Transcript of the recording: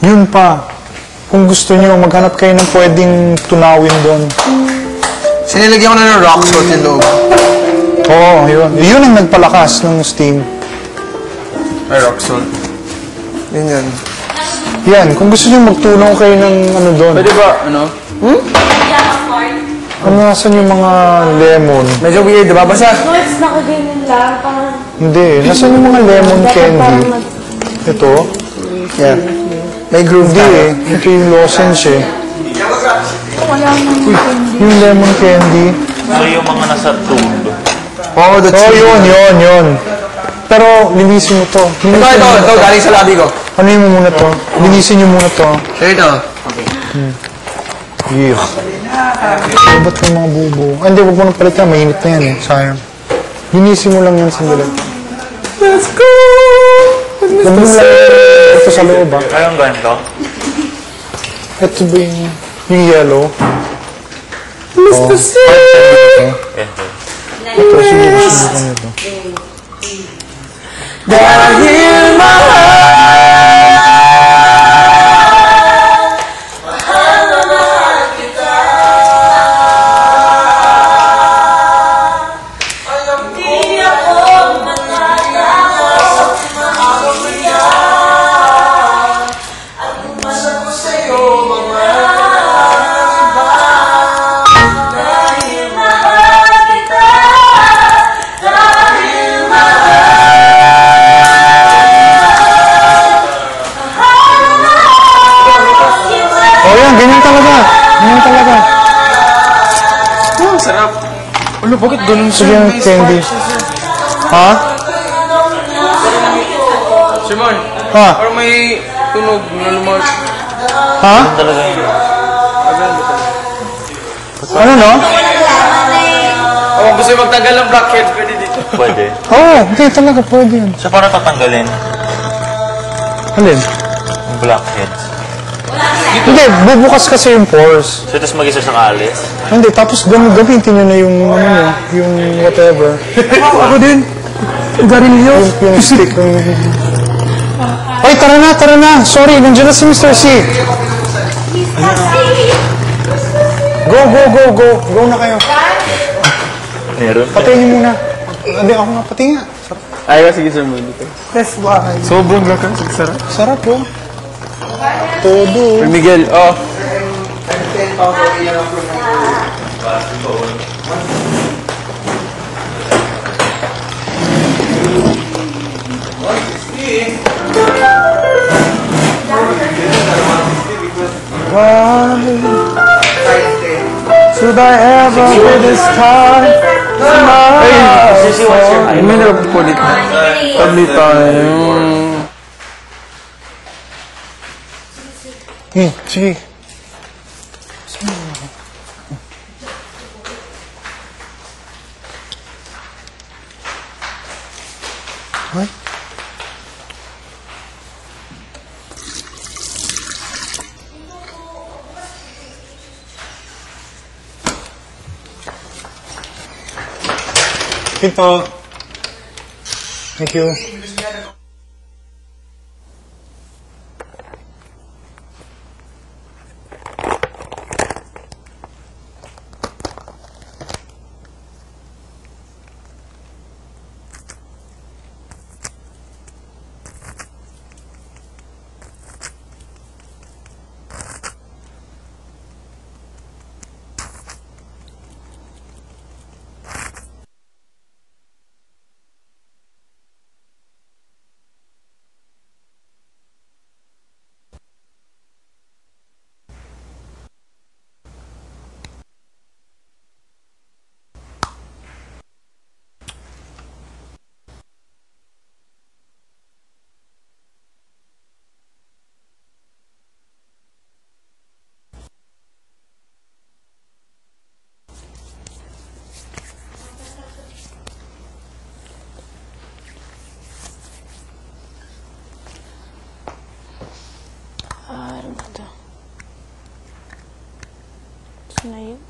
Yun pa. Kung gusto niyo, maghanap kayo ng pwedeng tunawin doon. Sinilagyan ko na ng rock salt yung loob. Oo, yun. Yun ang nagpalakas ng steam. Ay, rock salt. Yun yan. Yan, kung gusto niyo magtulong kayo ng ano doon. Pwede ba, ano? Ano, nasan yung mga lemon? Medyo weird, diba? Basta, No, it's nakaganyan lang. Parang... Hindi, nasan yung mga lemon candy? Ito? yeah. May groove Hindi tayo. eh. Ito yung lozenge eh. Wala naman candy. Yung lemon candy. So yung mga nasa tube. Oh, that's Oh, yun. Pero, linisin mo to. Ito, galing sa labi ko. Ano mo muna to? Linisin niyo muna to. So, ito. Yeah. Ba't yung mga bubo? Ah, hindi, huwag mo nang palitan. Mainit na yan eh. Sayang. Linisin mo lang yan sandali. Let's go! Huwag mo lang ito sa loob ah. Kayong ganito? Ito ba yung yellow? Mr. C! Ito, subukan nito. Dahil Oh yan, ganyan talaga. Ganyan talaga. oh, sarap. Ulo, bakit ganun Sige yung candy. Ha? Simon, Ha? parang may tunog na lumas. Ha? Talaga yun. Ano no? Oh, gusto yung magtanggal ng blackheads, pwede dito. Pwede. Oo, hindi talaga pwede yan. So paano tatanggalin Alin? yung blackheads? Hindi, bubukas kasi yung pores. So tapos mag-isa siyang alis? Hindi, tapos gamitin nyo na yung, ano nyo, yung whatever. Ako din. Garilyo. Yung stick. Ay, tara na. Sorry, nandiyan na si Mr. C. Go. Go na kayo. Meron. Patayin niyo muna. Hindi, ako nga pati nga. Ayaw, sige sir mo dito. That's why. Sobrang lakas, sarap. Sarap po. Todo. Miguel, oh. Should I ever be this time? Ay, may nagpulit na. Tabli tayo. Sige. Ay. Pinto. Thank you. Ano ba ito? Saan na yun?